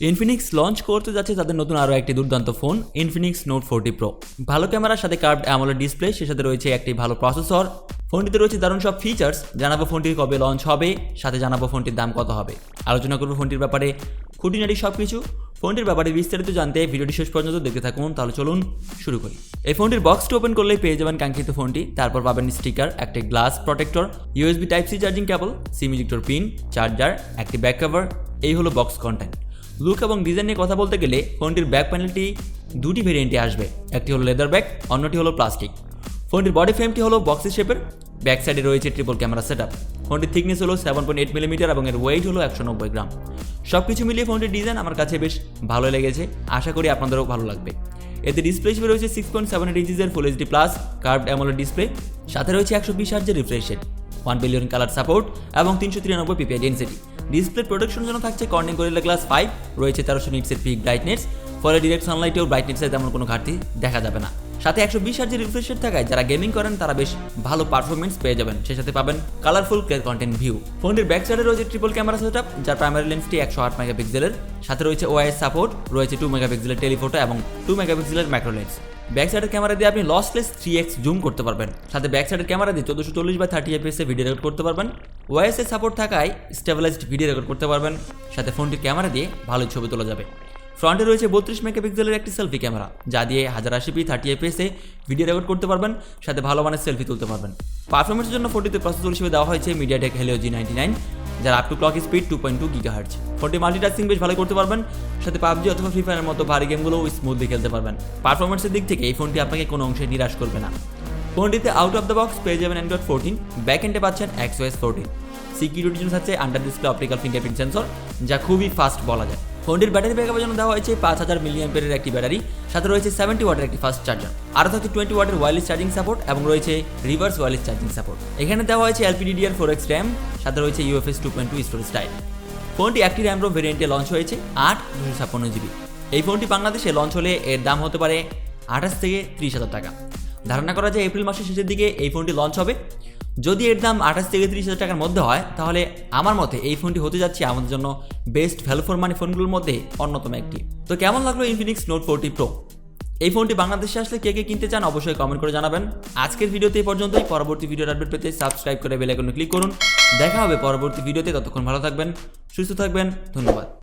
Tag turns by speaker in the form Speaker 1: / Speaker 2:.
Speaker 1: Infinix launch করতে যাচ্ছে তাদের নতুন আরও একটি দুর্দান্ত ফোন ইনফিনিক্স নোট 40 প্রো। ভালো ক্যামেরার সাথে কার্ভড অ্যামোলেড ডিসপ্লে, সে সাথে রয়েছে একটি ভালো প্রসেসর। ফোনটিতে রয়েছে দারুণ সব ফিচার্স। জানাবো ফোনটি কবে লঞ্চ হবে, সাথে জানাবো ফোনটির দাম কত হবে। আলোচনা করবো ফোনটির ব্যাপারে খুঁটিনাটি সব কিছু। ফোনটির ব্যাপারে বিস্তারিত জানতে ভিডিওটি শেষ পর্যন্ত দেখতে থাকুন। তাহলে চলুন শুরু করি। এই ফোনটির বক্সটি ওপেন করলেই পেয়ে যাবেন কাঙ্ক্ষিত ফোনটি। তারপর পাবেন স্টিকার, একটি glass protector, USB type C charging cable, SIM ejector pin, charger, একটি ব্যাক কভার। এই হলো বক্স কন্টেন্ট। লুক এবং ডিজাইন নিয়ে কথা বলতে গেলে ফোনটির ব্যাক প্যানেলটি দুটি ভেরিয়েন্টে আসবে। একটি হলো লেদার ব্যাক, অন্যটি হলো প্লাস্টিক। ফোনটির বডি ফ্রেমটি হলো বক্সি শেপের। ব্যাক সাইডে রয়েছে ট্রিপল ক্যামেরা সেটআপ। ফোনটির থিকনেস হলো 7.8 মিলিমিটার এবং এর ওয়েট হলো 190 গ্রাম। সব কিছু মিলিয়ে ফোনটির ডিজাইন আমার কাছে বেশ ভালো লেগেছে, আশা করি আপনাদেরও ভালো লাগবে। এতে ডিসপ্লে হিসেবে রয়েছে 6.78 ইঞ্চিসের full HD plus curved AMOLED display, সাথে রয়েছে 120 হার্জের refresh rate, 1 billion colour support এবং 393 পিপিআই ডেনসিটি। ডিসপ্লে প্রোটেকশনের জন্য থাকছে কর্নিং গরিলা গ্লাস 5, রয়েছে 1300 নিটসের পিক ব্রাইটনেস, ফলে ডিরেক্ট সানলাইটেও ব্রাইটনেসের তেমন কোনো ঘাটতি দেখা যাবে না। সাথে 120 হার্জের রিফ্রেশ রেট থাকায় যারা গেমিং করেন তারা বেশ ভালো পারফরমেন্স পেয়ে যাবেন। সেই সাথে পাবেন কালারফুল ক্লিয়ার কন্টেন্ট ভিউ। ফোনটির ব্যাক সাইডে রয়েছে ট্রিপল ক্যামেরা সেটআপ, যার প্রাইমারি লেন্সটি 108 মেগাপিক্সেলের, সাথে রয়েছে ওআইএস সাপোর্ট, রয়েছে 2 মেগাপিক্সেলের টেলিফোটো এবং 2 মেগাপিক্সেলের ম্যাক্রো লেন্স। ব্যাক সাইডের ক্যামেরা দিয়ে আপনি লসলেস 3x জুম করতে পারবেন। সাথে ব্যাক সাইডের ক্যামেরা দিয়ে 1440x30 fps ভিডিও রেকর্ড করতে পারবেন। ওআইএস এর সাপোর্ট থাকায় স্টেবিলাইজড ভিডিও রেকর্ড করতে পারবেন। সাথে ফোনটির ক্যামেরা দিয়ে ভালোই ছবি তোলা যাবে। ফ্রন্টে রয়েছে 32 মেগাপিক্সেলের একটি সেলফি ক্যামেরা, যা দিয়ে 1080p 30 fps ভিডিও রেকর্ড করতে পারবেন। সাথে ভালো মানের সেলফি তুলতে পারবেন। পারফরমেন্সের জন্য ফোনটিতে প্রসেসর হিসেবে দেওয়া হয়েছে MediaTek Helio G99, যার up to clock speed 2.2 GHz। ফোনটি মাল্টিটাস্কিং বেশ ভালো করতে পারবেন। সাথে পাবজি অথবা ফ্রি ফায়ারের মতো ভারী গেমগুলোও স্মুথলি খেলতে পারবেন। পারফরমেন্সের দিক থেকে এই ফোনটি আপনাকে কোনো অংশে নিরাশ করবে না। ফোনটিতে আউট অফ দ্য বক্স পেয়ে যাবেন Android 14, ব্যাক এন্ডে পাচ্ছেন XOS 14। সিকিউরিটির জন্য থাকছে under display optical fingerprint sensor, যা খুবই ফাস্ট বলা যায়। ফোনটির ব্যাটারি ব্যাকআপের জন্য দেওয়া হয়েছে 5000 মিলিঅ্যাম্পিয়ারের একটি ব্যাটারি, সাথে রয়েছে 70 ওয়াটের একটি ফাস্ট চার্জার। আরও থাকছে 20 ওয়াটের ওয়্যারলেস চার্জিং সাপোর্ট এবং রয়েছে রিভার্স ওয়্যারলেস চার্জিং সাপোর্ট। এখানে দেওয়া হয়েছে LPDDR4X RAM, সাথে রয়েছে UFS 2.2 স্টোরেজ টাইপ। ফোনটি একটি র্যাম রোম ভেরিয়েন্টে লঞ্চ হয়েছে 8/256GB। এই ফোনটি বাংলাদেশে লঞ্চ হলে এর দাম হতে পারে 28 থেকে 30,000 টাকা। ধারণা করা যায় এপ্রিল মাসের শেষের দিকে এই ফোনটি লঞ্চ হবে। যদি এর দাম 28 থেকে 30,000 টাকার মধ্যে হয়, তাহলে আমার মতে এই ফোনটি হতে যাচ্ছে আমাদের জন্য বেস্ট ভ্যালু ফর মানি ফোনগুলোর মধ্যে অন্যতম একটি। তো কেমন লাগলো ইনফিনিক্স নোট 40 প্রো? এই ফোনটি বাংলাদেশে আসলে কে কে কিনতে চান অবশ্যই কমেন্ট করে জানাবেন। আজকের ভিডিওতে এই পর্যন্তই। পরবর্তী ভিডিওর আপডেট পেতে সাবস্ক্রাইব করে বেল আইকনে ক্লিক করুন। দেখা হবে পরবর্তী ভিডিওতে। ততক্ষণ ভালো থাকবেন, সুস্থ থাকবেন, ধন্যবাদ।